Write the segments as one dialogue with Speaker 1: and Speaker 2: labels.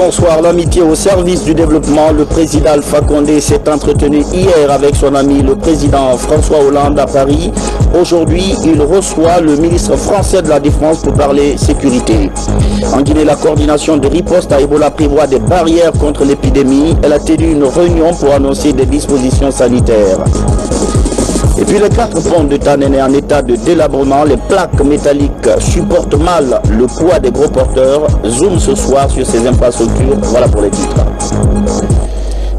Speaker 1: Bonsoir, l'amitié au service du développement. Le président Alpha Condé s'est entretenu hier avec son ami le président François Hollande à Paris. Aujourd'hui, il reçoit le ministre français de la Défense pour parler sécurité. En Guinée, la coordination de riposte à Ebola prévoit des barrières contre l'épidémie. Elle a tenu une réunion pour annoncer des dispositions sanitaires. Et puis les 4 ponts de Tanene en état de délabrement, les plaques métalliques supportent mal le poids des gros porteurs. Zoom ce soir sur ces infrastructures. Voilà pour les titres.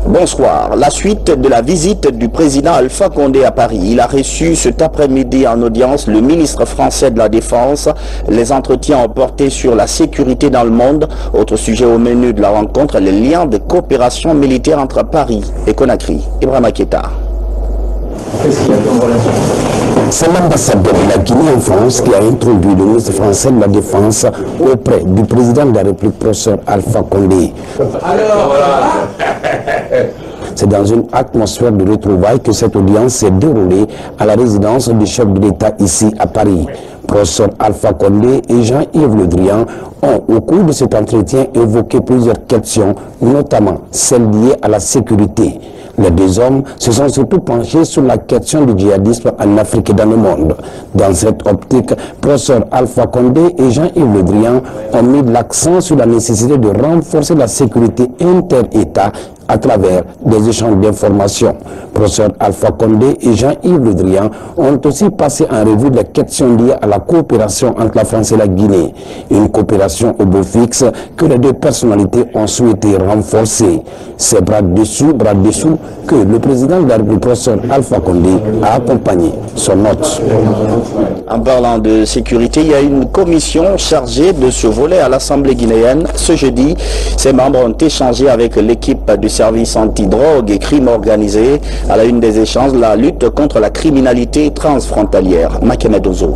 Speaker 1: Bonsoir. La suite de la visite du président Alpha Condé à Paris. Il a reçu cet après-midi en audience le ministre français de la Défense. Les entretiens ont porté sur la sécurité dans le monde. Autre sujet au menu de la rencontre, les liens de coopération militaire entre Paris et Conakry. Ibrahima Keita.
Speaker 2: C'est l'ambassadeur de la Guinée en France qui a introduit le ministre français de la Défense auprès du président de la République, professeur Alpha Condé. C'est dans une atmosphère de retrouvailles que cette audience s'est déroulée à la résidence du chef de l'État ici à Paris. Professeur Alpha Condé et Jean-Yves Le Drian ont, au cours de cet entretien, évoqué plusieurs questions, notamment celles liées à la sécurité. Les deux hommes se sont surtout penchés sur la question du djihadisme en Afrique et dans le monde. Dans cette optique, professeur Alpha Condé et Jean-Yves Le Drian ont mis l'accent sur la nécessité de renforcer la sécurité inter-État à travers des échanges d'informations. Professeur Alpha Condé et Jean-Yves Le Drian ont aussi passé en revue les questions liées à la coopération entre la France et la Guinée. Une coopération au beau fixe que les deux personnalités ont souhaité renforcer. C'est bras dessus, bras dessous que le président de la République, professeur Alpha Condé, a accompagné son hôte.
Speaker 1: En parlant de sécurité, il y a une commission chargée de ce volet à l'Assemblée guinéenne. Ce jeudi, ses membres ont échangé avec l'équipe du service antidrogue et crime organisé. À la une des échanges, la lutte contre la criminalité transfrontalière. Makemed Ozo.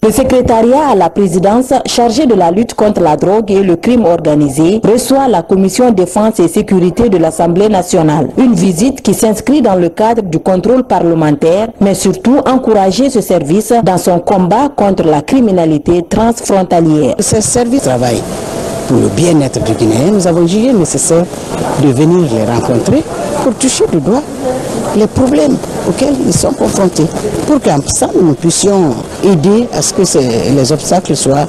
Speaker 3: Le secrétariat à la présidence chargé de la lutte contre la drogue et le crime organisé reçoit la commission défense et sécurité de l'Assemblée nationale. Une visite qui s'inscrit dans le cadre du contrôle parlementaire, mais surtout encourager ce service dans son combat contre la criminalité transfrontalière.
Speaker 4: Ce service travaille pour le bien-être du Guinéen. Nous avons jugé nécessaire de venir les rencontrer pour toucher du doigt les problèmes auxquels ils sont confrontés, pour qu'ensemble nous puissions aider à ce que les obstacles soient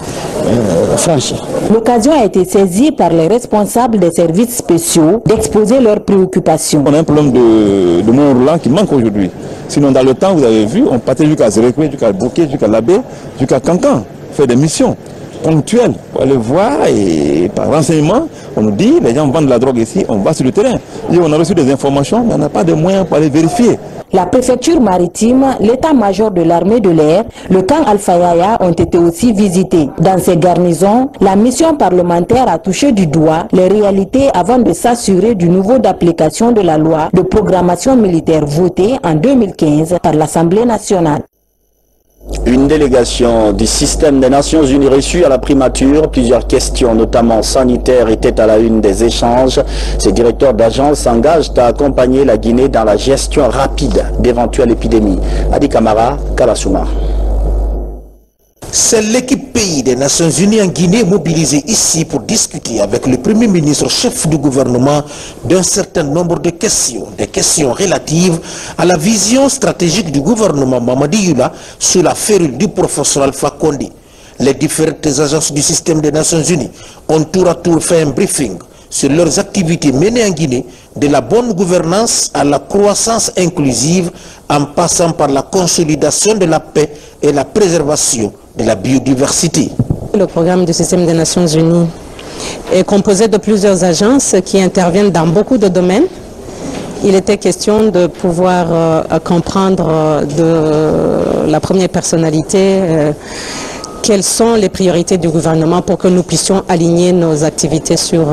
Speaker 4: franchis.
Speaker 3: L'occasion a été saisie par les responsables des services spéciaux d'exposer leurs préoccupations.
Speaker 5: On a un problème de Mont-Roulant qui manque aujourd'hui. Sinon, dans le temps, vous avez vu, on partait jusqu'à Zérékoué, jusqu'à Bouquet, jusqu'à Labé, jusqu'à Cancan, faire des missions ponctuelles pour aller voir, et par renseignement, on nous dit, les gens vendent de la drogue ici, on va sur le terrain. Et on a reçu des informations, mais on n'a pas de moyens pour aller vérifier.
Speaker 3: La préfecture maritime, l'état-major de l'armée de l'air, le camp Alpha Yaya ont été aussi visités. Dans ces garnisons, la mission parlementaire a touché du doigt les réalités avant de s'assurer du niveau d'application de la loi de programmation militaire votée en 2015 par l'Assemblée nationale.
Speaker 1: Une délégation du système des Nations Unies reçue à la primature. Plusieurs questions, notamment sanitaires, étaient à la une des échanges. Ces directeurs d'agence s'engagent à accompagner la Guinée dans la gestion rapide d'éventuelles épidémies. Adi Kamara, Kalasouma.
Speaker 6: C'est l'équipe pays des Nations Unies en Guinée mobilisée ici pour discuter avec le Premier ministre chef du gouvernement d'un certain nombre de questions. Des questions relatives à la vision stratégique du gouvernement Mamadi Yula sous la férule du professeur Alpha Condé. Les différentes agences du système des Nations Unies ont tour à tour fait un briefing sur leurs activités menées en Guinée, de la bonne gouvernance à la croissance inclusive, en passant par la consolidation de la paix et la préservation de la biodiversité.
Speaker 7: Le programme du système des Nations Unies est composé de plusieurs agences qui interviennent dans beaucoup de domaines. Il était question de pouvoir comprendre de la première personnalité quelles sont les priorités du gouvernement pour que nous puissions aligner nos activités sur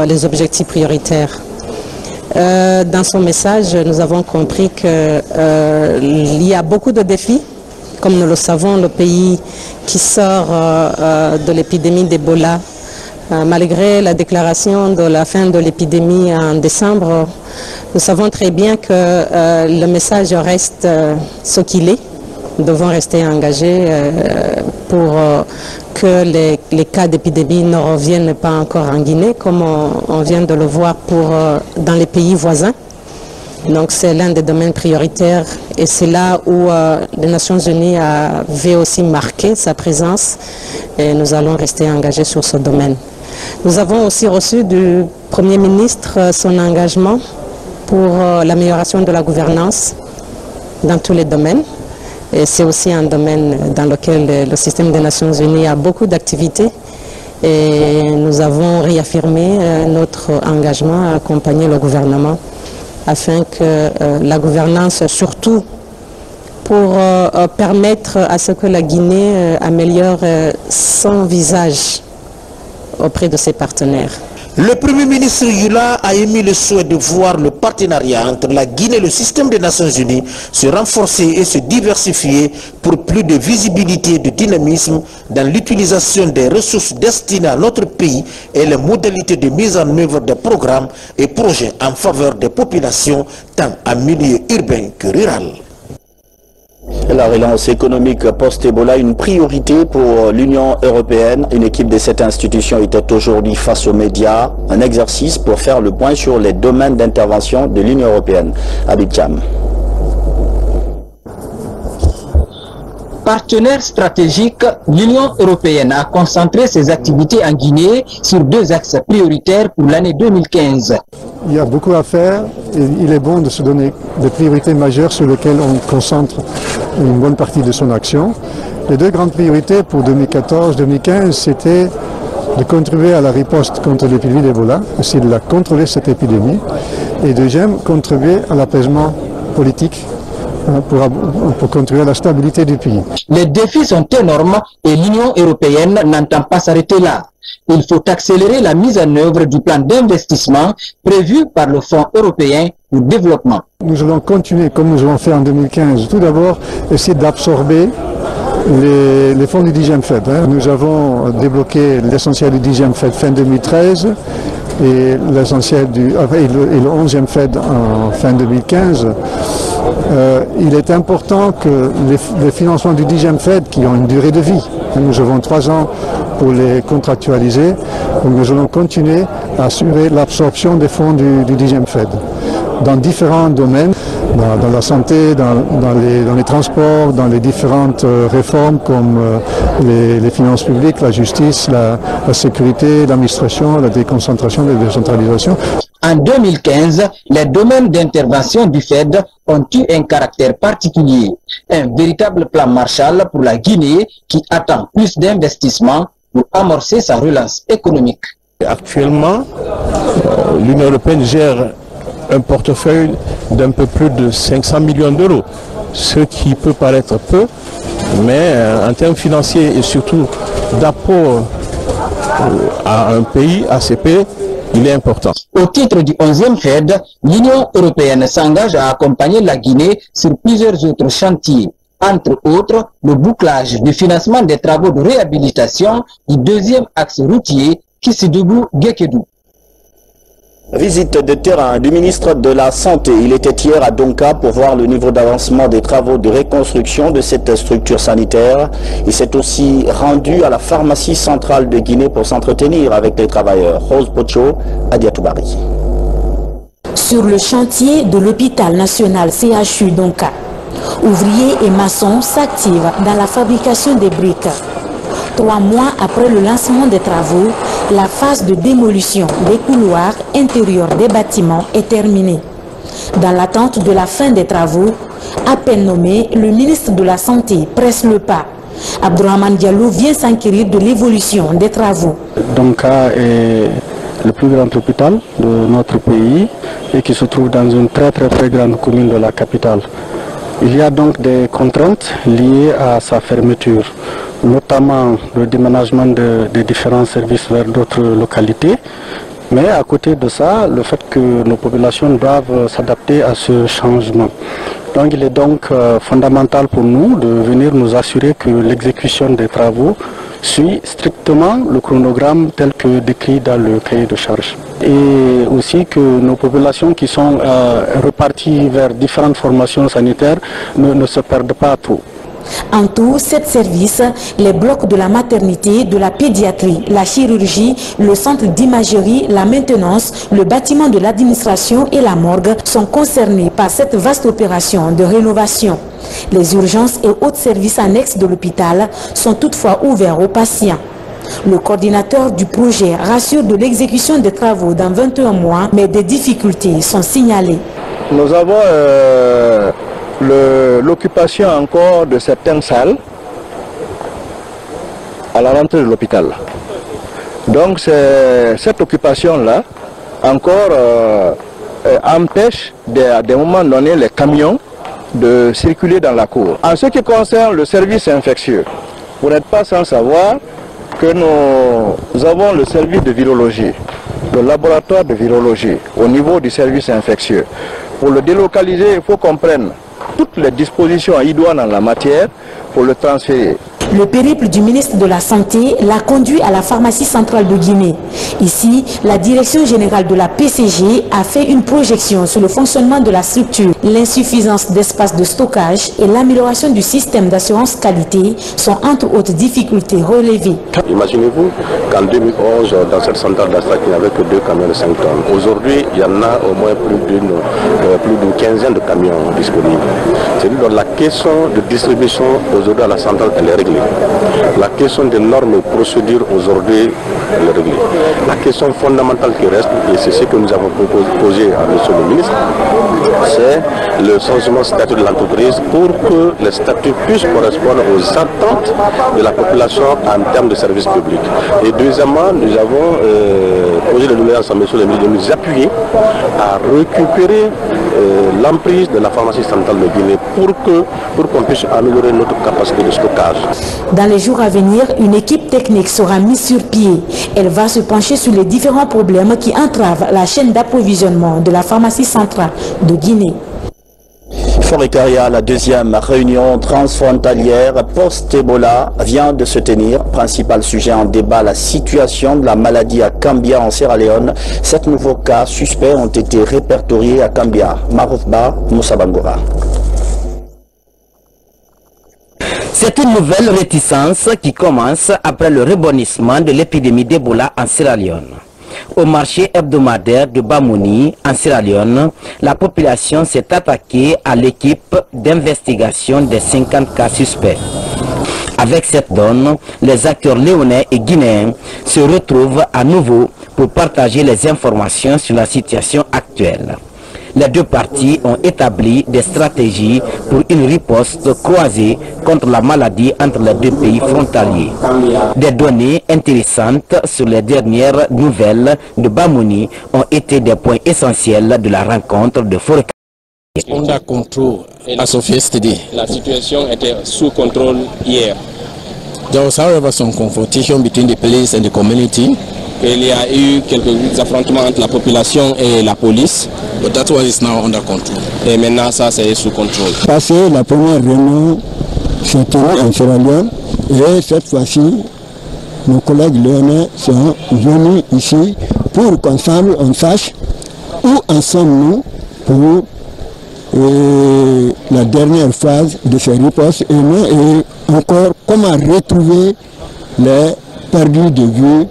Speaker 7: les objectifs prioritaires. Dans son message, nous avons compris qu'il y a beaucoup de défis. Comme nous le savons, le pays qui sort de l'épidémie d'Ebola, malgré la déclaration de la fin de l'épidémie en décembre, nous savons très bien que le message reste ce qu'il est. devons rester engagés pour que les cas d'épidémie ne reviennent pas encore en Guinée, comme on vient de le voir dans les pays voisins. Donc c'est l'un des domaines prioritaires et c'est là où les Nations Unies avaient aussi marqué sa présence et nous allons rester engagés sur ce domaine. Nous avons aussi reçu du Premier ministre son engagement pour l'amélioration de la gouvernance dans tous les domaines. Et c'est aussi un domaine dans lequel le système des Nations Unies a beaucoup d'activités. Et nous avons réaffirmé notre engagement à accompagner le gouvernement afin que la gouvernance, surtout pour permettre à ce que la Guinée améliore son visage auprès de ses partenaires.
Speaker 6: Le Premier ministre Yula a émis le souhait de voir le partenariat entre la Guinée et le système des Nations Unies se renforcer et se diversifier pour plus de visibilité et de dynamisme dans l'utilisation des ressources destinées à notre pays et les modalités de mise en œuvre des programmes et projets en faveur des populations tant en milieu urbain que rural.
Speaker 1: La relance économique post-Ebola, une priorité pour l'Union européenne. Une équipe de cette institution était aujourd'hui face aux médias. Un exercice pour faire le point sur les domaines d'intervention de l'Union européenne. Abidjan.
Speaker 8: Partenaire stratégique, l'Union européenne a concentré ses activités en Guinée sur 2 axes prioritaires pour l'année 2015.
Speaker 9: Il y a beaucoup à faire et il est bon de se donner des priorités majeures sur lesquelles on concentre une bonne partie de son action. Les 2 grandes priorités pour 2014-2015, c'était de contribuer à la riposte contre l'épidémie d'Ebola, aussi de la contrôler cette épidémie, et deuxième, contribuer à l'apaisement politique pour contribuer à la stabilité du pays.
Speaker 8: Les défis sont énormes et l'Union européenne n'entend pas s'arrêter là. Il faut accélérer la mise en œuvre du plan d'investissement prévu par le Fonds européen pour le développement.
Speaker 9: Nous allons continuer comme nous avons fait en 2015. Tout d'abord, essayer d'absorber les fonds du 10e FED. Nous avons débloqué l'essentiel du 10e FED fin 2013 et l'essentiel le 11e FED en fin 2015. Il est important que les financements du 10e FED, qui ont une durée de vie, nous avons 3 ans pour les contractualiser, donc nous allons continuer à assurer l'absorption des fonds du 10e FED dans différents domaines, dans la santé, dans les transports, dans les différentes réformes comme les finances publiques, la justice, la sécurité, l'administration, la déconcentration, la décentralisation.
Speaker 8: En 2015, les domaines d'intervention du FED ont eu un caractère particulier. Un véritable plan Marshall pour la Guinée qui attend plus d'investissements pour amorcer sa relance économique.
Speaker 10: Actuellement, l'Union européenne gère un portefeuille d'un peu plus de 500 millions d'euros, ce qui peut paraître peu, mais en termes financiers et surtout d'apport à un pays ACP, il est important.
Speaker 8: Au titre du 11e FED, l'Union européenne s'engage à accompagner la Guinée sur plusieurs autres chantiers, entre autres le bouclage du financement des travaux de réhabilitation du 2e axe routier Kissidougou-Guékédou.
Speaker 1: Visite de terrain du ministre de la Santé. Il était hier à Donka pour voir le niveau d'avancement des travaux de reconstruction de cette structure sanitaire. Il s'est aussi rendu à la pharmacie centrale de Guinée pour s'entretenir avec les travailleurs. Rose Pocho, Adiatoubari.
Speaker 3: Sur le chantier de l'hôpital national CHU Donka, ouvriers et maçons s'activent dans la fabrication des briques. 3 mois après le lancement des travaux, la phase de démolition des couloirs intérieurs des bâtiments est terminée. Dans l'attente de la fin des travaux, à peine nommé, le ministre de la Santé presse le pas. Abdourahmane Diallo vient s'enquérir de l'évolution des travaux.
Speaker 11: Donka est le plus grand hôpital de notre pays et qui se trouve dans une très grande commune de la capitale. Il y a donc des contraintes liées à sa fermeture, notamment le déménagement des différents services vers d'autres localités. Mais à côté de ça, le fait que nos populations doivent s'adapter à ce changement. Donc il est donc fondamental pour nous de venir nous assurer que l'exécution des travaux suit strictement le chronogramme tel que décrit dans le cahier de charge. Et aussi que nos populations qui sont reparties vers différentes formations sanitaires ne se perdent pas trop.
Speaker 3: En tout, 7 services, les blocs de la maternité, de la pédiatrie, la chirurgie, le centre d'imagerie, la maintenance, le bâtiment de l'administration et la morgue sont concernés par cette vaste opération de rénovation. Les urgences et autres services annexes de l'hôpital sont toutefois ouverts aux patients. Le coordinateur du projet rassure de l'exécution des travaux dans 21 mois, mais des difficultés sont signalées.
Speaker 11: Nous avons l'occupation encore de certaines salles à la rentrée de l'hôpital. Donc cette occupation-là encore empêche à des moments donnés les camions de circuler dans la cour. En ce qui concerne le service infectieux, vous n'êtes pas sans savoir que nous avons le service de virologie, le laboratoire de virologie au niveau du service infectieux. Pour le délocaliser, il faut qu'on prenne toutes les dispositions idoines en la matière pour le transférer.
Speaker 3: Le périple du ministre de la Santé l'a conduit à la pharmacie centrale de Guinée. Ici, la direction générale de la PCG a fait une projection sur le fonctionnement de la structure. L'insuffisance d'espace de stockage et l'amélioration du système d'assurance qualité sont entre autres difficultés relevées.
Speaker 12: Imaginez-vous qu'en 2011, dans cette centrale d'Astrak, il n'y avait que 2 camions de 5 tonnes. Aujourd'hui, il y en a au moins plus d'une quinzaine de camions disponibles. C'est-à-dire que la question de distribution aujourd'hui à la centrale, elle est réglée. La question des normes et procédures aujourd'hui, elle est réglée. La question fondamentale qui reste, et c'est ce que nous avons proposé à M. le ministre, c'est le changement de statut de l'entreprise pour que les statuts puissent correspondre aux attentes de la population en termes de services publics. Et deuxièmement, nous avons posé le numéro à M. le ministre de nous appuyer à récupérer l'emprise de la pharmacie centrale de Guinée pour qu'on puisse améliorer notre capacité de stockage.
Speaker 3: Dans les jours à venir, une équipe technique sera mise sur pied. Elle va se pencher sur les différents problèmes qui entravent la chaîne d'approvisionnement de la pharmacie centrale de Guinée.
Speaker 1: Forécaria, la deuxième réunion transfrontalière post-Ebola vient de se tenir. Principal sujet en débat, la situation de la maladie à Kambia en Sierra Leone. 7 nouveaux cas suspects ont été répertoriés à Kambia. Maroufba Moussa Bangora.
Speaker 13: C'est une nouvelle réticence qui commence après le rebondissement de l'épidémie d'Ebola en Sierra Leone. Au marché hebdomadaire de Bamoni, en Sierra Leone, la population s'est attaquée à l'équipe d'investigation des 50 cas suspects. Avec cette donne, les acteurs léonais et guinéens se retrouvent à nouveau pour partager les informations sur la situation actuelle. Les deux parties ont établi des stratégies pour une riposte croisée contre la maladie entre les deux pays frontaliers. Des données intéressantes sur les dernières nouvelles de Bamoni ont été des points essentiels de la rencontre de Forécaria.
Speaker 14: Under control as of yesterday. La situation était sous contrôle hier. There was, however, some confrontation between the police and the community. Il y a eu quelques affrontements entre la population et la police. But that one is now under control. Et maintenant, ça, c'est sous contrôle.
Speaker 15: Passé la première réunion, s'est tenue en Sierra Leone. Et cette fois-ci, nos collègues léonais sont venus ici pour qu'ensemble, on sache où en sommes-nous pour la dernière phase de ces ripostes et encore comment retrouver les perdus de vue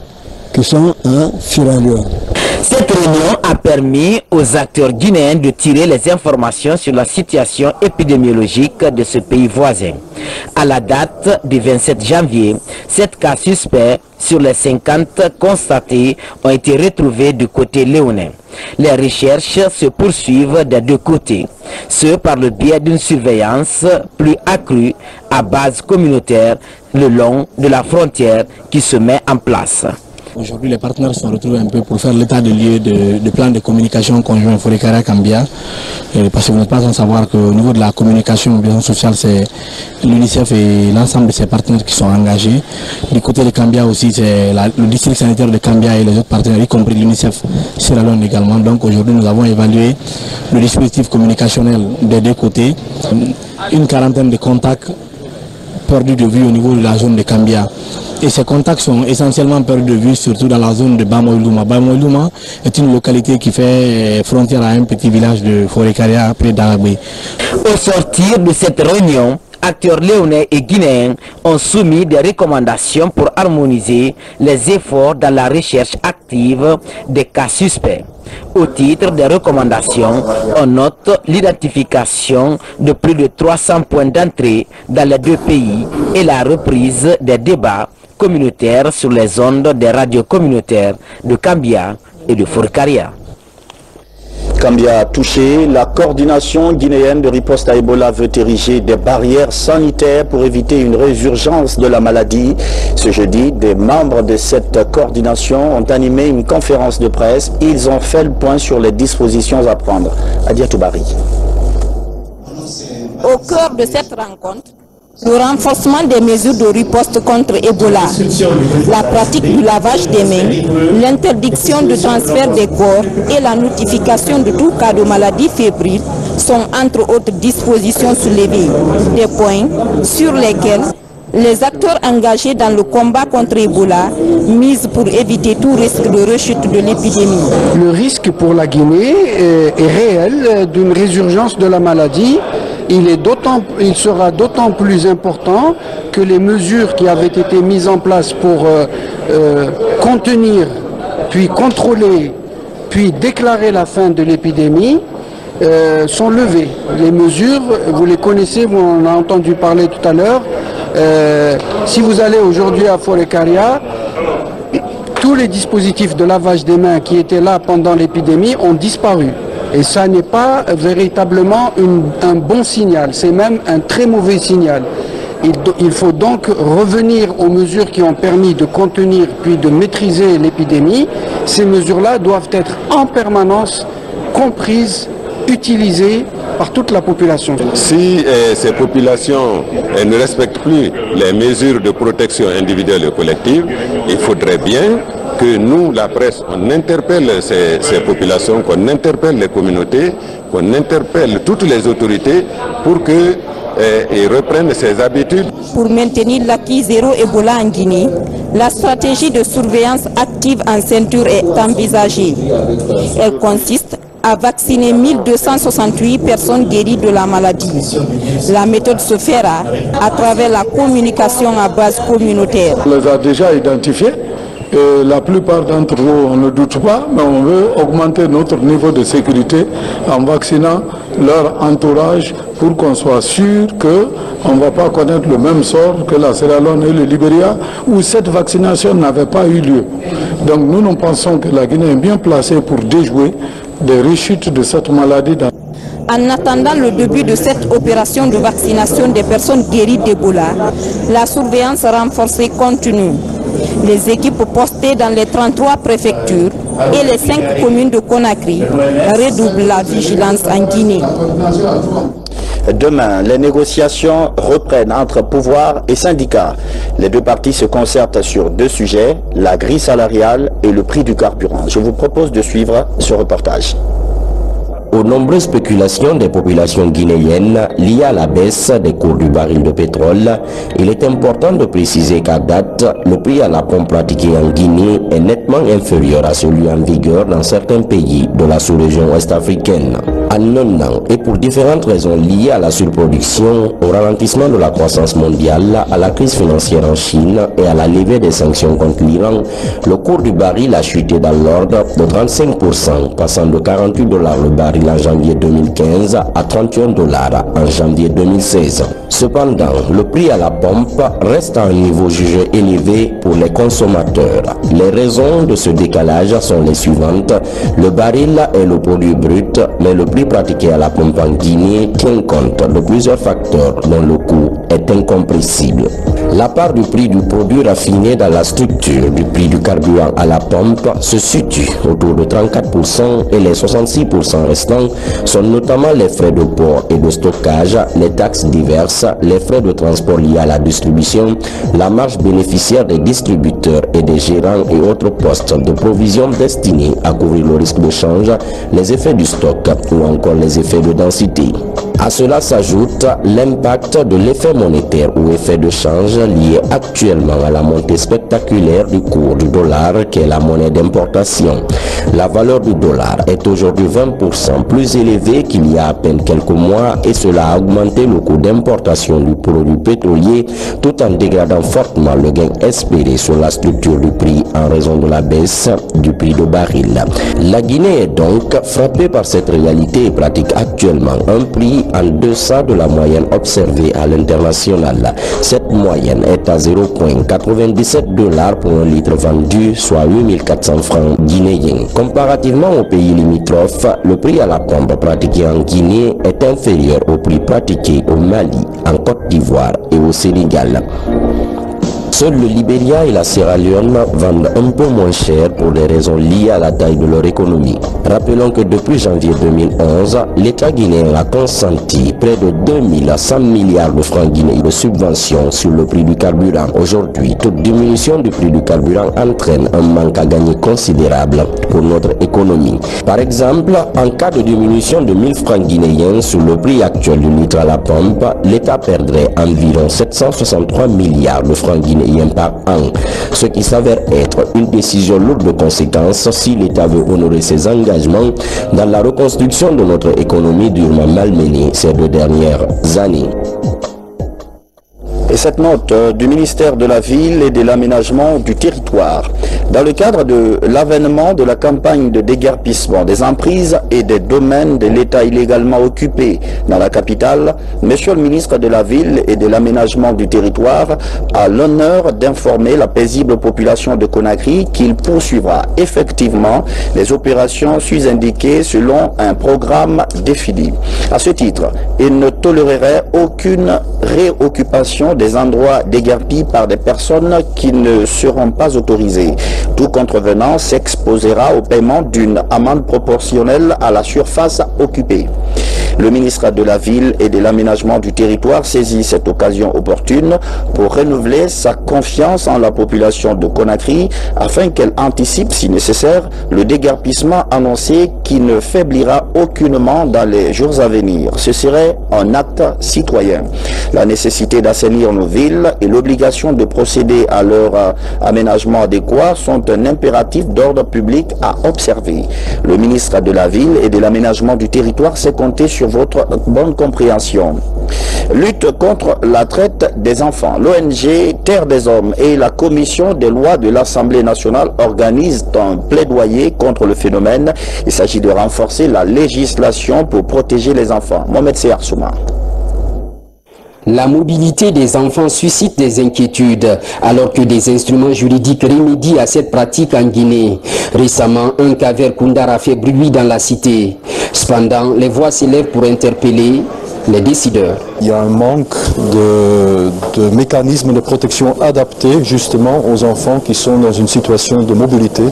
Speaker 15: qui sont en Sierra Leone.
Speaker 13: Cette réunion a permis aux acteurs guinéens de tirer les informations sur la situation épidémiologique de ce pays voisin. À la date du 27 janvier, 7 cas suspects sur les 50 constatés ont été retrouvés du côté léonais. Les recherches se poursuivent des deux côtés, ce par le biais d'une surveillance plus accrue à base communautaire le long de la frontière qui se met en place.
Speaker 14: Aujourd'hui, les partenaires se sont retrouvés un peu pour faire l'état de lieu de plan de communication conjoint Forécaria-Kambia. Parce que vous n'êtes pas sans savoir qu'au niveau de la communication bien sociale, c'est l'UNICEF et l'ensemble de ses partenaires qui sont engagés. Du côté de Kambia aussi, c'est le district sanitaire de Kambia et les autres partenaires, y compris l'UNICEF Sierra Leone également. Donc aujourd'hui, nous avons évalué le dispositif communicationnel des deux côtés. Une quarantaine de contacts perdus de vue au niveau de la zone de Kambia. Et ces contacts sont essentiellement perdus de vue, surtout dans la zone de Bamoïlouma. Bamoïlouma est une localité qui fait frontière à un petit village de Forécaria près d'Arabé.
Speaker 13: Au sortir de cette réunion, acteurs léonais et guinéens ont soumis des recommandations pour harmoniser les efforts dans la recherche active des cas suspects. Au titre des recommandations, on note l'identification de plus de 300 points d'entrée dans les deux pays et la reprise des débats communautaires sur les ondes des radios communautaires de Kambia et de Forcaria.
Speaker 1: Kambia touché, la coordination guinéenne de riposte à Ebola veut ériger des barrières sanitaires pour éviter une résurgence de la maladie. Ce jeudi, des membres de cette coordination ont animé une conférence de presse. Ils ont fait le point sur les dispositions à prendre. Adia Toubari.
Speaker 3: Au cœur de cette rencontre, le renforcement des mesures de riposte contre Ebola, la pratique du lavage des mains, l'interdiction de transfert des corps et la notification de tout cas de maladie fébrile sont entre autres dispositions soulevées, des points sur lesquels les acteurs engagés dans le combat contre Ebola misent pour éviter tout risque de rechute de l'épidémie.
Speaker 16: Le risque pour la Guinée est réel d'une résurgence de la maladie. Il sera d'autant plus important que les mesures qui avaient été mises en place pour contenir, puis contrôler, puis déclarer la fin de l'épidémie sont levées. Les mesures, vous les connaissez, vous en avez entendu parler tout à l'heure. Si vous allez aujourd'hui à Forcaria, tous les dispositifs de lavage des mains qui étaient là pendant l'épidémie ont disparu. Et ça n'est pas véritablement un bon signal, c'est même un très mauvais signal. Il faut donc revenir aux mesures qui ont permis de contenir puis de maîtriser l'épidémie. Ces mesures-là doivent être en permanence comprises, utilisées par toute la population.
Speaker 17: Si ces populations ne respectent plus les mesures de protection individuelle et collective, il faudrait bien que nous, la presse, on interpelle ces populations, qu'on interpelle les communautés, qu'on interpelle toutes les autorités pour qu'ils reprennent ces habitudes.
Speaker 3: Pour maintenir l'acquis zéro Ebola en Guinée, la stratégie de surveillance active en ceinture est envisagée. Elle consiste à vacciner 1268 personnes guéries de la maladie. La méthode se fera à travers la communication à base communautaire.
Speaker 18: On les a déjà identifiés. Et la plupart d'entre eux, on ne doute pas, mais on veut augmenter notre niveau de sécurité en vaccinant leur entourage pour qu'on soit sûr qu'on ne va pas connaître le même sort que la Sierra Leone et le Libéria, où cette vaccination n'avait pas eu lieu. Donc nous pensons que la Guinée est bien placée pour déjouer des rechutes de cette maladie.
Speaker 3: En attendant le début de cette opération de vaccination des personnes guéries d'Ebola, la surveillance renforcée continue. Les équipes postées dans les 33 préfectures et les 5 communes de Conakry redoublent la vigilance en Guinée.
Speaker 1: Demain, les négociations reprennent entre pouvoir et syndicats. Les deux parties se concertent sur deux sujets, la grille salariale et le prix du carburant. Je vous propose de suivre ce reportage.
Speaker 19: Aux nombreuses spéculations des populations guinéennes liées à la baisse des cours du baril de pétrole, il est important de préciser qu'à date, le prix à la pompe pratiqué en Guinée est nettement inférieur à celui en vigueur dans certains pays de la sous-région ouest-africaine. En un an, et pour différentes raisons liées à la surproduction, au ralentissement de la croissance mondiale, à la crise financière en Chine et à la levée des sanctions contre l'Iran, le cours du baril a chuté dans l'ordre de 35%, passant de $48 le baril en janvier 2015 à $31 en janvier 2016. Cependant, le prix à la pompe reste à un niveau jugé élevé pour les consommateurs. Les raisons de ce décalage sont les suivantes. Le baril est le produit brut, mais le prix pratiqué à la pompe en Guinée tient compte de plusieurs facteurs dont le coût est incompressible. La part du prix du produit raffiné dans la structure du prix du carburant à la pompe se situe autour de 34% et les 66% restants sont notamment les frais de port et de stockage, les taxes diverses, les frais de transport liés à la distribution, la marge bénéficiaire des distributeurs et des gérants et autres postes de provision destinés à couvrir le risque de change, les effets du stock ou encore les effets de densité. À cela s'ajoute l'impact de l'effet monétaire ou effet de change liés actuellement à la montée spectaculaire du cours du dollar qui est la monnaie d'importation. La valeur du dollar est aujourd'hui 20% plus élevée qu'il y a à peine quelques mois et cela a augmenté le coût d'importation du produit pétrolier tout en dégradant fortement le gain espéré sur la structure du prix en raison de la baisse du prix de baril. La Guinée est donc frappée par cette réalité et pratique actuellement un prix en deçà de la moyenne observée à l'international. Cette moyenne est à 0,97 $ pour un litre vendu, soit 8400 francs guinéens. Comparativement aux pays limitrophes, le prix à la pompe pratiqué en Guinée est inférieur au prix pratiqué au Mali, en Côte d'Ivoire et au Sénégal. Seuls le Libéria et la Sierra Leone vendent un peu moins cher pour des raisons liées à la taille de leur économie. Rappelons que depuis janvier 2011, l'État guinéen a consenti près de 2100 milliards de francs guinéens de subventions sur le prix du carburant. Aujourd'hui, toute diminution du prix du carburant entraîne un manque à gagner considérable pour notre économie. Par exemple, en cas de diminution de 1000 francs guinéens sur le prix actuel du litre à la pompe, l'État perdrait environ 763 milliards de francs guinéens par an, ce qui s'avère être une décision lourde de conséquences si l'État veut honorer ses engagements dans la reconstruction de notre économie durement malmenée ces 2 dernières années.
Speaker 1: Et cette note du ministère de la Ville et de l'Aménagement du Territoire. Dans le cadre de l'avènement de la campagne de déguerpissement des emprises et des domaines de l'État illégalement occupés dans la capitale, Monsieur le ministre de la Ville et de l'Aménagement du Territoire a l'honneur d'informer la paisible population de Conakry qu'il poursuivra effectivement les opérations sus-indiquées selon un programme défini. À ce titre, il ne tolérerait aucune réoccupation des endroits déguerpis par des personnes qui ne seront pas autorisées. Tout contrevenant s'exposera au paiement d'une amende proportionnelle à la surface occupée. Le ministre de la Ville et de l'Aménagement du Territoire saisit cette occasion opportune pour renouveler sa confiance en la population de Conakry afin qu'elle anticipe, si nécessaire, le déguerpissement annoncé qui ne faiblira aucunement dans les jours à venir. Ce serait un acte citoyen. La nécessité d'assainir nos villes et l'obligation de procéder à leur aménagement adéquat sont un impératif d'ordre public à observer. Le ministre de la Ville et de l'Aménagement du Territoire s'est compté sur votre bonne compréhension. Lutte contre la traite des enfants. L'ONG Terre des Hommes et la Commission des lois de l'Assemblée nationale organisent un plaidoyer contre le phénomène. Il s'agit de renforcer la législation pour protéger les enfants. Mohamed Seyar Souma.
Speaker 20: La mobilité des enfants suscite des inquiétudes alors que des instruments juridiques remédient à cette pratique en Guinée. Récemment, un cas vers Koundar a fait bruit dans la cité. Cependant, les voix s'élèvent pour interpeller les décideurs.
Speaker 21: Il y a un manque de mécanismes de protection adaptés justement aux enfants qui sont dans une situation de mobilité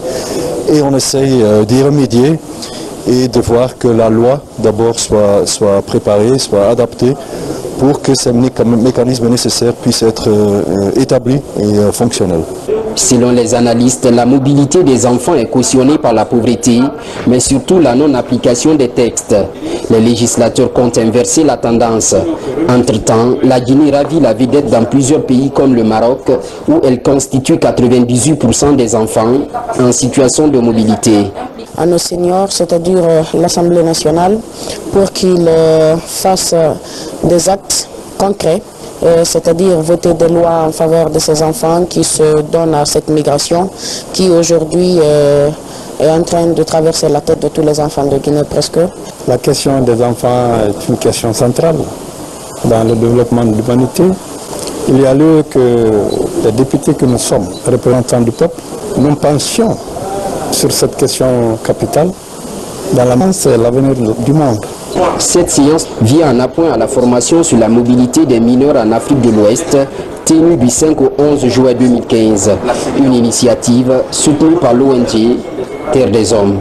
Speaker 21: et on essaye d'y remédier et de voir que la loi d'abord soit préparée, soit adaptée pour que ces mécanismes nécessaires puissent être établis et fonctionnels.
Speaker 20: Selon les analystes, la mobilité des enfants est cautionnée par la pauvreté, mais surtout la non-application des textes. Les législateurs comptent inverser la tendance. Entre-temps, la Guinée ravit la vedette dans plusieurs pays comme le Maroc, où elle constitue 98% des enfants en situation de mobilité.
Speaker 22: À nos seniors, c'est-à-dire l'Assemblée nationale, pour qu'ils fassent des actes concrets, c'est-à-dire voter des lois en faveur de ces enfants qui se donnent à cette migration qui aujourd'hui est en train de traverser la tête de tous les enfants de Guinée presque.
Speaker 11: La question des enfants est une question centrale dans le développement de l'humanité. Il y a lieu que les députés que nous sommes, représentants du peuple, nous pensions sur cette question capitale. Dans la main, c'est l'avenir du monde.
Speaker 20: Cette séance vient en appoint à la formation sur la mobilité des mineurs en Afrique de l'Ouest, tenue du 5 au 11 juin 2015. Une initiative soutenue par l'ONG Terre des Hommes.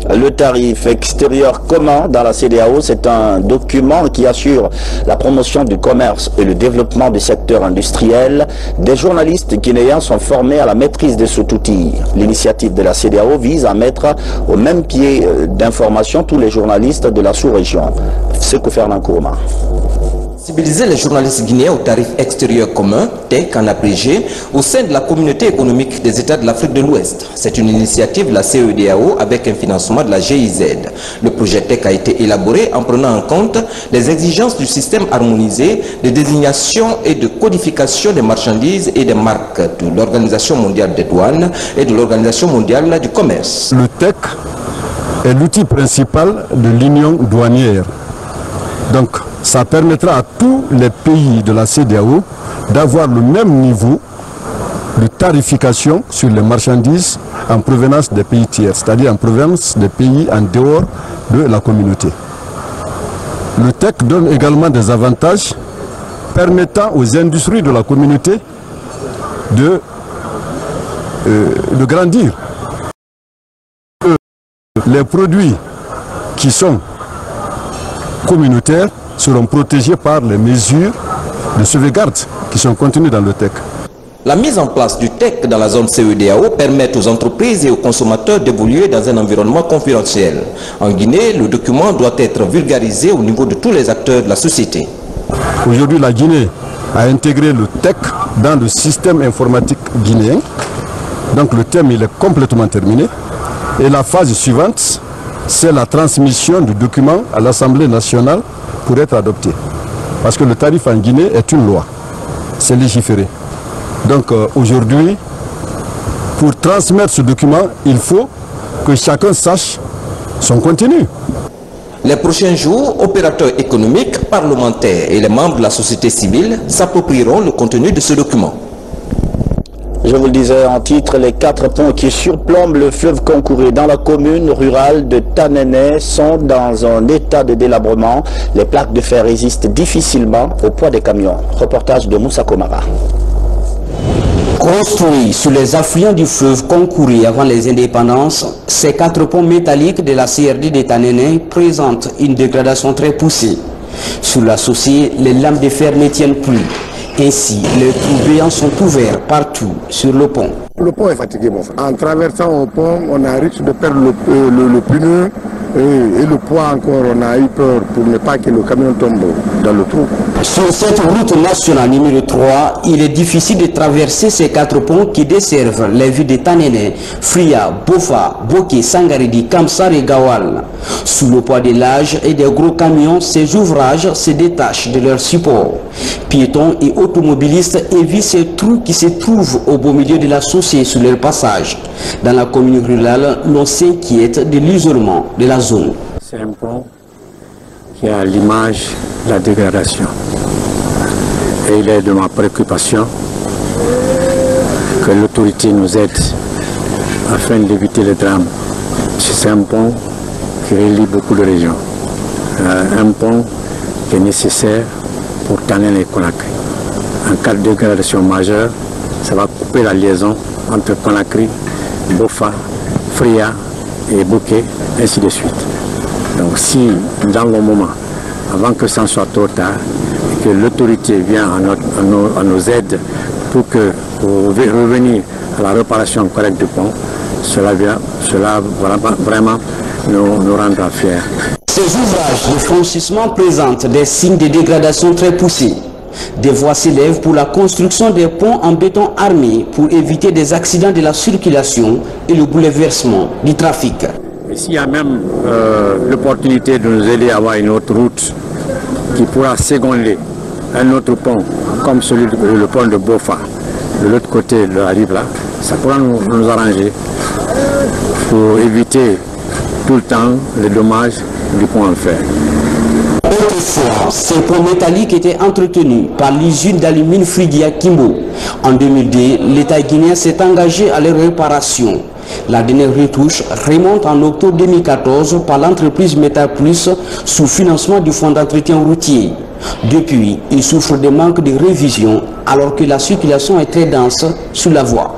Speaker 1: Le tarif extérieur commun dans la CEDEAO, c'est un document qui assure la promotion du commerce et le développement du secteur industriel. Des journalistes guinéens sont formés à la maîtrise de cet outil. L'initiative de la CEDEAO vise à mettre au même pied d'information tous les journalistes de la sous-région. C'est que Fernand Kourma.
Speaker 2: Sensibiliser les journalistes guinéens aux tarifs extérieurs communs, TEC en abrégé, au sein de la communauté économique des États de l'Afrique de l'Ouest. C'est une initiative de la CEDEAO avec un financement de la GIZ. Le projet TEC a été élaboré en prenant en compte les exigences du système harmonisé de désignation et de codification des marchandises et des marques de l'Organisation mondiale des douanes et de l'Organisation mondiale du commerce.
Speaker 4: Le TEC est l'outil principal de l'union douanière. Donc, ça permettra à tous les pays de la CEDEAO d'avoir le même niveau de tarification sur les marchandises en provenance des pays tiers, c'est-à-dire en provenance des pays en dehors de la communauté. Le TEC donne également des avantages permettant aux industries de la communauté de grandir. Les produits qui sont communautaires seront protégés par les mesures de sauvegarde qui sont contenues dans le TEC.
Speaker 2: La mise en place du TEC dans la zone CEDEAO permet aux entreprises et aux consommateurs d'évoluer dans un environnement confidentiel. En Guinée, le document doit être vulgarisé au niveau de tous les acteurs de la société.
Speaker 4: Aujourd'hui, la Guinée a intégré le TEC dans le système informatique guinéen. Donc le thème il est complètement terminé. Et la phase suivante, c'est la transmission du document à l'Assemblée nationale pour être adopté. Parce que le tarif en Guinée est une loi. C'est légiféré. Donc aujourd'hui, pour transmettre ce document, il faut que chacun sache son contenu.
Speaker 2: Les prochains jours, opérateurs économiques, parlementaires et les membres de la société civile s'approprieront le contenu de ce document.
Speaker 1: Je vous le disais en titre, les 4 ponts qui surplombent le fleuve Concouré dans la commune rurale de Tanéné sont dans un état de délabrement. Les plaques de fer résistent difficilement au poids des camions. Reportage de Moussa Komara.
Speaker 23: Construits sur les affluents du fleuve Concouré avant les indépendances, ces 4 ponts métalliques de la CRD de Tanéné présentent une dégradation très poussée. Sur la chaussée, les lames de fer ne tiennent plus. Ainsi, les trous béants sont ouverts partout sur le pont.
Speaker 24: Le pont est fatigué, mon frère. En traversant au pont, on a risque de perdre le pneu et le poids encore. On a eu peur pour ne pas que le camion tombe dans le trou.
Speaker 23: Sur cette route nationale numéro 3, il est difficile de traverser ces 4 ponts qui desservent les villes de Tanéné, Fria, Bofa, Boké, Sangaridi, Kamsar et Gawal. Sous le poids des larges et des gros camions, ces ouvrages se détachent de leur support. Piétons et automobilistes évitent ces trous qui se trouvent au beau milieu de la chaussée sur leur passage. Dans la commune rurale, l'on s'inquiète de l'isolement de la zone.
Speaker 11: C'est un pont qui a l'image de la dégradation. Et il est de ma préoccupation que l'autorité nous aide afin d'éviter le drame. C'est un pont qui relie beaucoup de régions. Un pont qui est nécessaire pour Tanéné et Conakry. En cas de dégradation majeure, ça va couper la liaison entre Conakry, Bofa, Fria et Boké, ainsi de suite. Donc si dans le moment, avant que ça ne soit trop tard, et que l'autorité vient à nos aides pour revenir à la réparation correcte du pont, cela vraiment nous rendra fiers.
Speaker 23: Ces ouvrages de franchissement présentent des signes de dégradation très poussés. Des voies s'élèvent pour la construction des ponts en béton armé pour éviter des accidents de la circulation et le bouleversement du trafic.
Speaker 11: Ici, il y a même l'opportunité de nous aider à avoir une autre route qui pourra seconder un autre pont, comme celui le pont de Bofa, de l'autre côté de la rive là. Ça pourra nous arranger pour éviter tout le temps les dommages du pont en fer.
Speaker 23: Autrefois, ces ponts métalliques étaient entretenus par l'usine d'alumine Frigia Kimbo. En 2002, l'État guinéen s'est engagé à leur réparation. La dernière retouche remonte en octobre 2014 par l'entreprise Métal Plus sous financement du fonds d'entretien routier. Depuis, il souffre de manque de révision alors que la circulation est très dense sur la voie.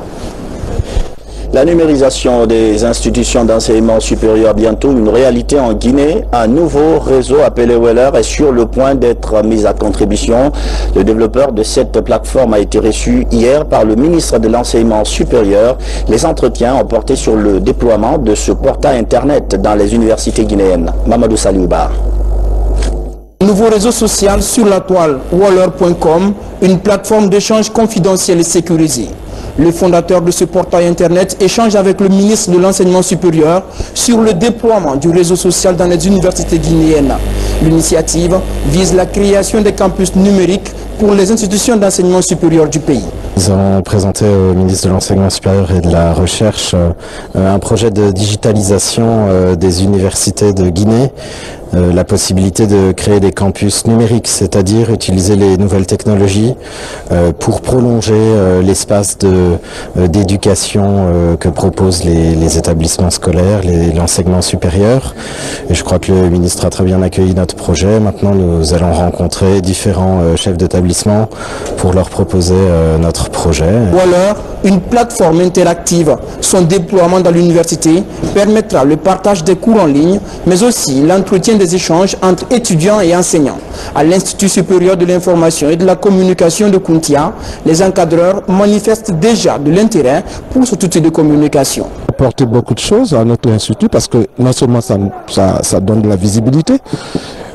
Speaker 1: La numérisation des institutions d'enseignement supérieur bientôt une réalité en Guinée. Un nouveau réseau appelé Weller est sur le point d'être mis à contribution. Le développeur de cette plateforme a été reçu hier par le ministre de l'Enseignement supérieur. Les entretiens ont porté sur le déploiement de ce portail Internet dans les universités guinéennes. Mamadou Saliouba.
Speaker 5: Nouveau réseau social sur la toile waller.com, une plateforme d'échange confidentielle et sécurisée. Le fondateur de ce portail internet échange avec le ministre de l'Enseignement supérieur sur le déploiement du réseau social dans les universités guinéennes. L'initiative vise la création des campus numériques pour les institutions d'enseignement supérieur du pays.
Speaker 6: Nous avons présenté au ministre de l'Enseignement supérieur et de la Recherche un projet de digitalisation des universités de Guinée, la possibilité de créer des campus numériques, c'est-à-dire utiliser les nouvelles technologies pour prolonger l'espace d'éducation que proposent les établissements scolaires, l'enseignement supérieur. Et je crois que le ministre a très bien accueilli notre projet. Maintenant, nous allons rencontrer différents chefs d'établissement pour leur proposer notre projet.
Speaker 5: Ou alors, une plateforme interactive. Son déploiement dans l'université permettra le partage des cours en ligne, mais aussi l'entretien des échanges entre étudiants et enseignants. À l'Institut supérieur de l'information et de la communication de Kountia, les encadreurs manifestent déjà de l'intérêt pour ce outil de communication.
Speaker 7: Apporter beaucoup de choses à notre institut parce que non seulement ça donne de la visibilité,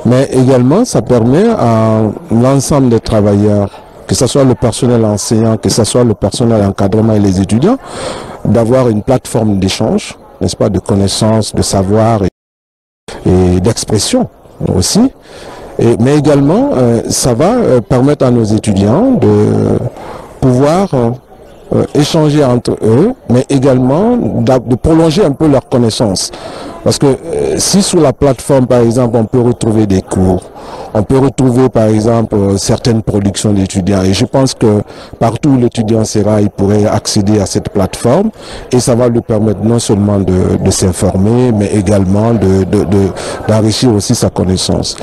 Speaker 7: mais également ça permet à l'ensemble des travailleurs, que ce soit le personnel enseignant, que ce soit le personnel encadrement et les étudiants, d'avoir une plateforme d'échange, n'est-ce pas, de connaissances, de savoir et d'expression aussi. Mais également, ça va permettre à nos étudiants de pouvoir échanger entre eux, mais également de prolonger un peu leurs connaissances. Parce que si sur la plateforme, par exemple, on peut retrouver des cours, on peut retrouver, par exemple, certaines productions d'étudiants. Et je pense que partout où l'étudiant sera, il pourrait accéder à cette plateforme. Et ça va lui permettre non seulement de s'informer, mais également d'enrichir aussi sa connaissance.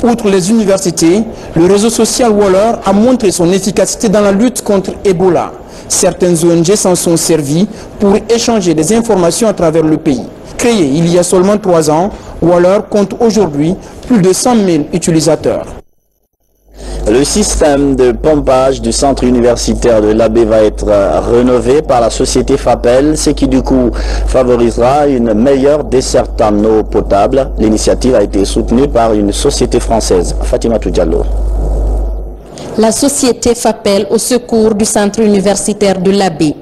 Speaker 5: Outre les universités, le réseau social Waller a montré son efficacité dans la lutte contre Ebola. Certaines ONG s'en sont servies pour échanger des informations à travers le pays. Créé il y a seulement 3 ans, Waller compte aujourd'hui plus de 100 000 utilisateurs.
Speaker 1: Le système de pompage du centre universitaire de l'Abbé va être rénové par la société FAPEL, ce qui du coup favorisera une meilleure desserte en eau potable. L'initiative a été soutenue par une société française. Fatima Diallo.
Speaker 9: La société FAPEL au secours du centre universitaire de l'Abbé.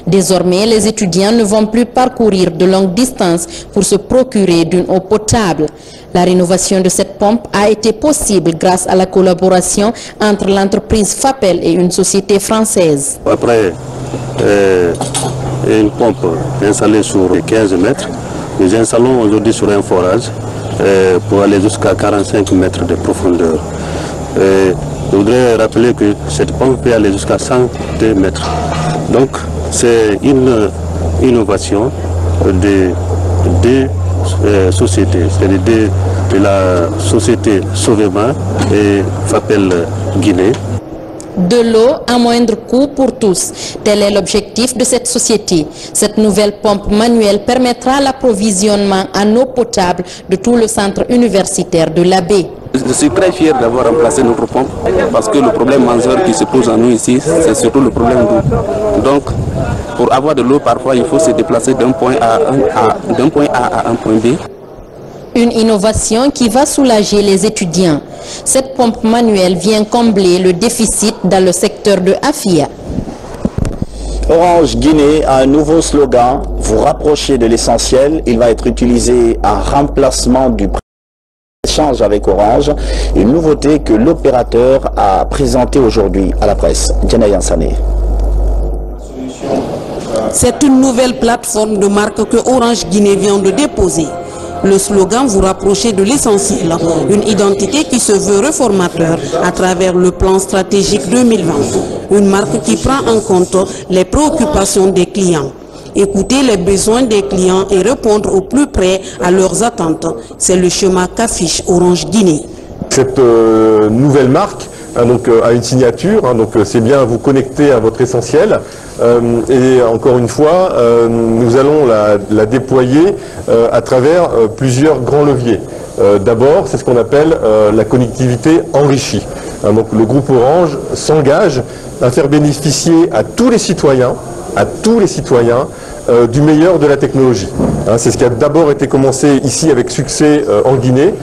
Speaker 9: Désormais, les étudiants ne vont plus parcourir de longues distances pour se procurer d'une eau potable. La rénovation de cette pompe a été possible grâce à la collaboration entre l'entreprise FAPEL et une société française.
Speaker 25: Après une pompe installée sur 15 mètres, nous installons aujourd'hui sur un forage pour aller jusqu'à 45 mètres de profondeur. Je voudrais rappeler que cette pompe peut aller jusqu'à 102 mètres. Donc, c'est une innovation de deux sociétés, c'est-à-dire de la société Sauvema et FAPEL Guinée.
Speaker 9: De l'eau à moindre coût pour tous. Tel est l'objectif de cette société. Cette nouvelle pompe manuelle permettra l'approvisionnement en eau potable de tout le centre universitaire de l'Abbé.
Speaker 26: Je suis très fier d'avoir remplacé notre pompe parce que le problème majeur qui se pose à nous ici, c'est surtout le problème d'eau. Donc, pour avoir de l'eau, parfois, il faut se déplacer d'un point A à un point B.
Speaker 9: Une innovation qui va soulager les étudiants. Cette pompe manuelle vient combler le déficit dans le secteur de Afia.
Speaker 1: Orange Guinée a un nouveau slogan, vous rapprochez de l'essentiel. Il va être utilisé en remplacement du échange avec Orange, une nouveauté que l'opérateur a présentée aujourd'hui à la presse. Djena Yansane.
Speaker 27: C'est une nouvelle plateforme de marque que Orange Guinée vient de déposer. Le slogan « Vous rapprochez de l'essentiel », une identité qui se veut réformateur à travers le plan stratégique 2020. Une marque qui prend en compte les préoccupations des clients. Écouter les besoins des clients et répondre au plus près à leurs attentes. C'est le schéma qu'affiche Orange Guinée.
Speaker 28: Cette nouvelle marque a une signature, donc c'est bien vous connecter à votre essentiel. Et encore une fois, nous allons la déployer à travers plusieurs grands leviers. D'abord, c'est ce qu'on appelle la connectivité enrichie. Donc le groupe Orange s'engage à faire bénéficier à tous les citoyens, à tous les citoyens du meilleur de la technologie. C'est ce qui a d'abord été commencé ici avec succès en Guinée,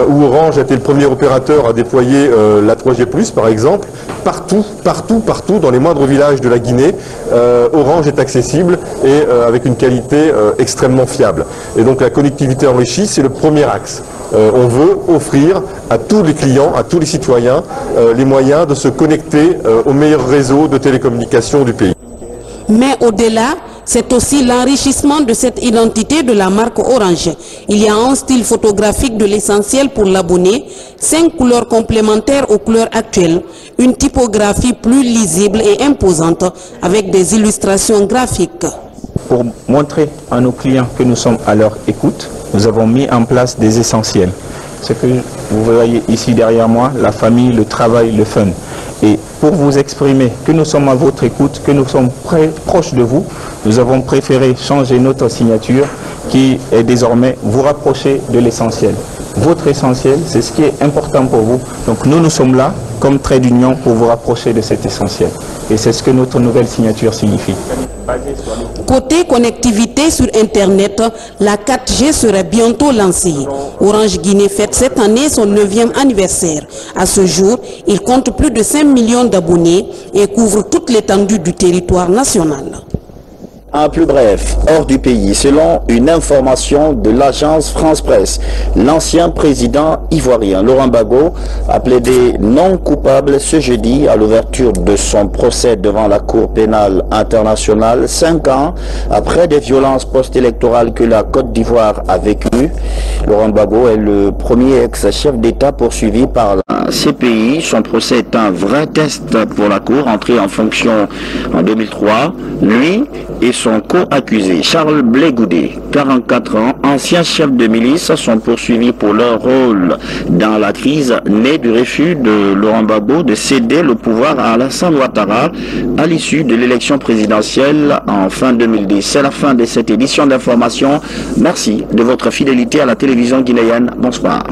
Speaker 28: où Orange a été le premier opérateur à déployer la 3G+, par exemple. Partout, dans les moindres villages de la Guinée, Orange est accessible et avec une qualité extrêmement fiable. Et donc la connectivité enrichie, c'est le premier axe. On veut offrir à tous les clients, à tous les citoyens, les moyens de se connecter au meilleur réseau de télécommunications du pays.
Speaker 27: Mais au-delà, c'est aussi l'enrichissement de cette identité de la marque Orange. Il y a un style photographique de l'essentiel pour l'abonné, 5 couleurs complémentaires aux couleurs actuelles, une typographie plus lisible et imposante avec des illustrations graphiques.
Speaker 8: Pour montrer à nos clients que nous sommes à leur écoute, nous avons mis en place des essentiels. Ce que vous voyez ici derrière moi, la famille, le travail, le fun. Et pour vous exprimer que nous sommes à votre écoute, que nous sommes proches de vous, nous avons préféré changer notre signature qui est désormais vous rapprocher de l'essentiel. Votre essentiel, c'est ce qui est important pour vous. Donc nous sommes là comme trait d'union pour vous rapprocher de cet essentiel. Et c'est ce que notre nouvelle signature signifie.
Speaker 27: Côté connectivité sur Internet, la 4G serait bientôt lancée. Orange Guinée fête cette année son 9e anniversaire. À ce jour, il compte plus de 5 millions d'abonnés et couvre toute l'étendue du territoire national.
Speaker 1: En plus bref, hors du pays, selon une information de l'agence France Presse, l'ancien président ivoirien Laurent Gbagbo a plaidé non coupable ce jeudi à l'ouverture de son procès devant la Cour pénale internationale, 5 ans après des violences post-électorales que la Côte d'Ivoire a vécues. Laurent Gbagbo est le premier ex-chef d'État poursuivi par la CPI. Son procès est un vrai test pour la Cour, entrée en fonction en 2003. Lui et son co-accusé, Charles Blé Goudé, 44 ans, ancien chef de milice, sont poursuivis pour leur rôle dans la crise née du refus de Laurent Gbagbo de céder le pouvoir à Alassane Ouattara à l'issue de l'élection présidentielle en fin 2010. C'est la fin de cette édition d'information. Merci de votre fidélité à la télévision guinéenne. Bonsoir.